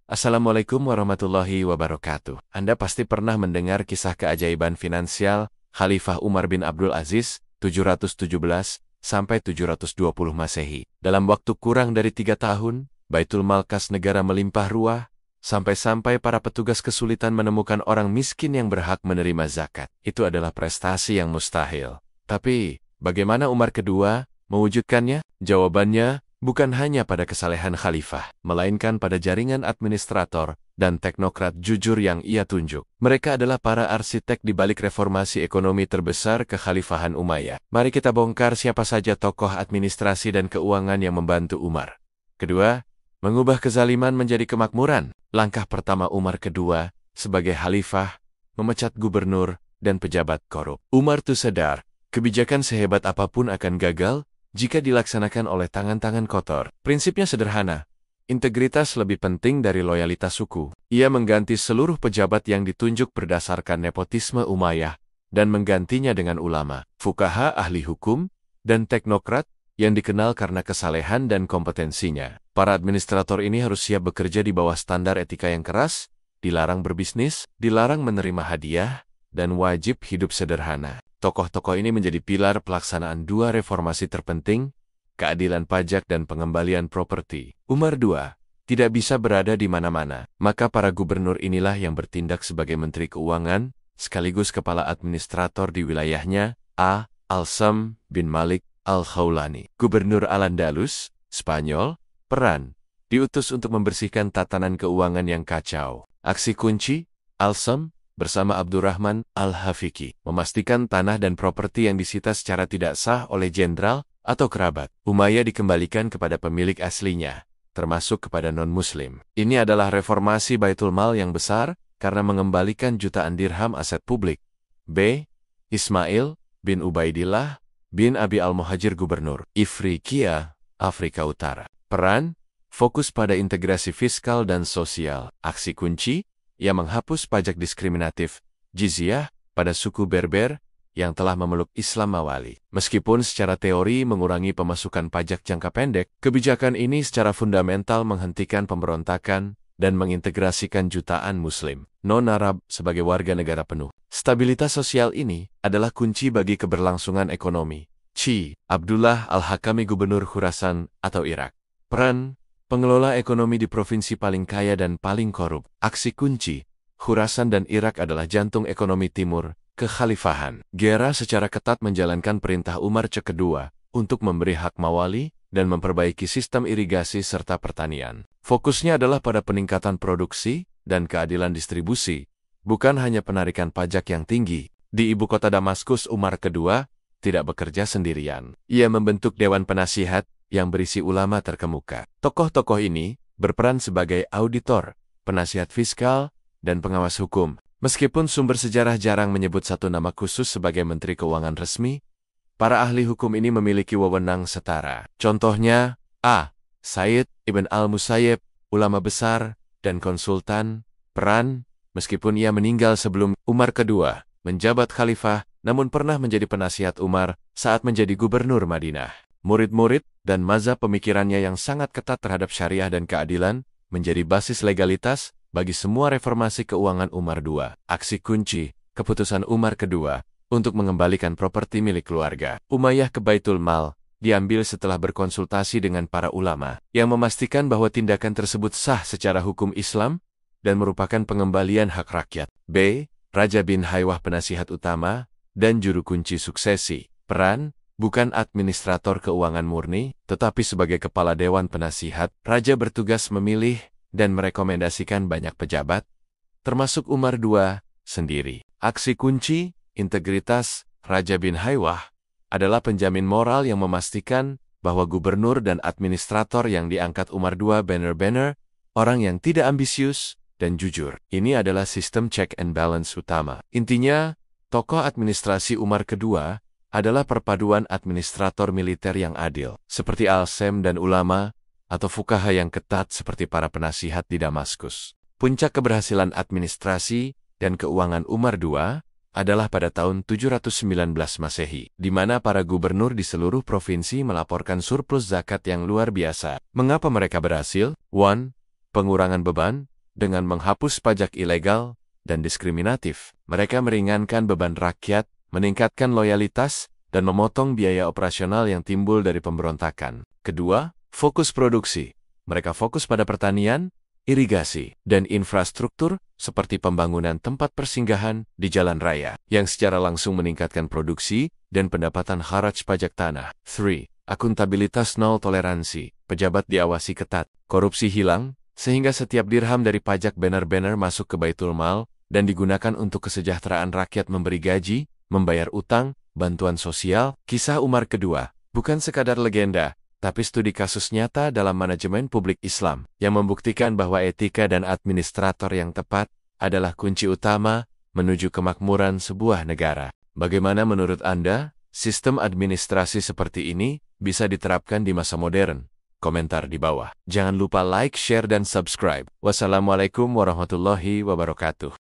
Assalamualaikum warahmatullahi wabarakatuh. Anda pasti pernah mendengar kisah keajaiban finansial Khalifah Umar bin Abdul Aziz 717 sampai 720 Masehi. Dalam waktu kurang dari 3 tahun, Baitul Mal kas negara melimpah ruah, sampai-sampai para petugas kesulitan menemukan orang miskin yang berhak menerima zakat. Itu adalah prestasi yang mustahil. Tapi, bagaimana Umar kedua mewujudkannya? Jawabannya, bukan hanya pada kesalehan khalifah, melainkan pada jaringan administrator dan teknokrat jujur yang ia tunjuk. Mereka adalah para arsitek di balik reformasi ekonomi terbesar kekhalifahan Umayyah. Mari kita bongkar siapa saja tokoh administrasi dan keuangan yang membantu Umar. Kedua, mengubah kezaliman menjadi kemakmuran. Langkah pertama Umar kedua sebagai khalifah, memecat gubernur dan pejabat korup. Umar tuh sadar, kebijakan sehebat apapun akan gagal jika dilaksanakan oleh tangan-tangan kotor. Prinsipnya sederhana, integritas lebih penting dari loyalitas suku. Ia mengganti seluruh pejabat yang ditunjuk berdasarkan nepotisme Umayyah dan menggantinya dengan ulama, fuqaha ahli hukum, dan teknokrat yang dikenal karena kesalehan dan kompetensinya. Para administrator ini harus siap bekerja di bawah standar etika yang keras, dilarang berbisnis, dilarang menerima hadiah, dan wajib hidup sederhana. Tokoh-tokoh ini menjadi pilar pelaksanaan dua reformasi terpenting, keadilan pajak dan pengembalian properti. Umar II tidak bisa berada di mana-mana, maka para gubernur inilah yang bertindak sebagai Menteri Keuangan, sekaligus kepala administrator di wilayahnya, Al-Sam bin Malik Al-Khawlani. Gubernur Al-Andalus, Spanyol, peran, diutus untuk membersihkan tatanan keuangan yang kacau. Aksi kunci, Al-Sam bersama Abdurrahman Al-Hafiqi, memastikan tanah dan properti yang disita secara tidak sah oleh jenderal atau kerabat Umayyah dikembalikan kepada pemilik aslinya, termasuk kepada non-muslim. Ini adalah reformasi Baitul Mal yang besar karena mengembalikan jutaan dirham aset publik. B. Ismail bin Ubaidillah bin Abi Al-Muhajir Gubernur Ifriqiya, Afrika Utara. Peran, fokus pada integrasi fiskal dan sosial. Aksi kunci, ia menghapus pajak diskriminatif, jizyah, pada suku Berber yang telah memeluk Islam Mawali. Meskipun secara teori mengurangi pemasukan pajak jangka pendek, kebijakan ini secara fundamental menghentikan pemberontakan dan mengintegrasikan jutaan Muslim non-Arab sebagai warga negara penuh. Stabilitas sosial ini adalah kunci bagi keberlangsungan ekonomi. Abdullah Al-Hakami Gubernur Khurasan atau Irak. Peran, pengelola ekonomi di provinsi paling kaya dan paling korup. Aksi kunci, Khurasan dan Irak adalah jantung ekonomi timur kekhalifahan. Gera secara ketat menjalankan perintah Umar kedua untuk memberi hak mawali dan memperbaiki sistem irigasi serta pertanian. Fokusnya adalah pada peningkatan produksi dan keadilan distribusi, bukan hanya penarikan pajak yang tinggi. Di ibu kota Damaskus, Umar kedua tidak bekerja sendirian. Ia membentuk Dewan Penasihat yang berisi ulama terkemuka. Tokoh-tokoh ini berperan sebagai auditor, penasihat fiskal, dan pengawas hukum. Meskipun sumber sejarah jarang menyebut satu nama khusus sebagai Menteri Keuangan resmi, para ahli hukum ini memiliki wewenang setara. Contohnya, Said Ibn Al-Musayyib, ulama besar dan konsultan. Peran, meskipun ia meninggal sebelum Umar kedua menjabat khalifah, namun pernah menjadi penasihat Umar saat menjadi gubernur Madinah. Murid-murid dan mazhab pemikirannya yang sangat ketat terhadap syariah dan keadilan menjadi basis legalitas bagi semua reformasi keuangan Umar II. Aksi kunci, keputusan Umar kedua untuk mengembalikan properti milik keluarga Umayyah ke Baitul Mal diambil setelah berkonsultasi dengan para ulama yang memastikan bahwa tindakan tersebut sah secara hukum Islam dan merupakan pengembalian hak rakyat. B. Raja bin Haywah penasihat utama dan juru kunci suksesi. Peran, bukan administrator keuangan murni, tetapi sebagai kepala Dewan Penasihat, Raja bertugas memilih dan merekomendasikan banyak pejabat, termasuk Umar II sendiri. Aksi kunci, integritas, Raja bin Haywah adalah penjamin moral yang memastikan bahwa gubernur dan administrator yang diangkat Umar II benar-benar orang yang tidak ambisius dan jujur. Ini adalah sistem check and balance utama. Intinya, tokoh administrasi Umar kedua adalah perpaduan administrator militer yang adil, seperti Al-Sam dan ulama, atau fuqaha yang ketat seperti para penasihat di Damaskus. Puncak keberhasilan administrasi dan keuangan Umar II adalah pada tahun 719 Masehi, di mana para gubernur di seluruh provinsi melaporkan surplus zakat yang luar biasa. Mengapa mereka berhasil? 1. Pengurangan beban. Dengan menghapus pajak ilegal dan diskriminatif, mereka meringankan beban rakyat, meningkatkan loyalitas, dan memotong biaya operasional yang timbul dari pemberontakan. Kedua, fokus produksi. Mereka fokus pada pertanian, irigasi, dan infrastruktur seperti pembangunan tempat persinggahan di jalan raya, yang secara langsung meningkatkan produksi dan pendapatan kharaj pajak tanah. 3. Akuntabilitas nol toleransi. Pejabat diawasi ketat, korupsi hilang, sehingga setiap dirham dari pajak benar-benar masuk ke Baitul Mal dan digunakan untuk kesejahteraan rakyat, memberi gaji, membayar utang, bantuan sosial. Kisah Umar kedua bukan sekadar legenda, tapi studi kasus nyata dalam manajemen publik Islam yang membuktikan bahwa etika dan administrator yang tepat adalah kunci utama menuju kemakmuran sebuah negara. Bagaimana menurut Anda, sistem administrasi seperti ini bisa diterapkan di masa modern? Komentar di bawah. Jangan lupa like, share, dan subscribe. Wassalamualaikum warahmatullahi wabarakatuh.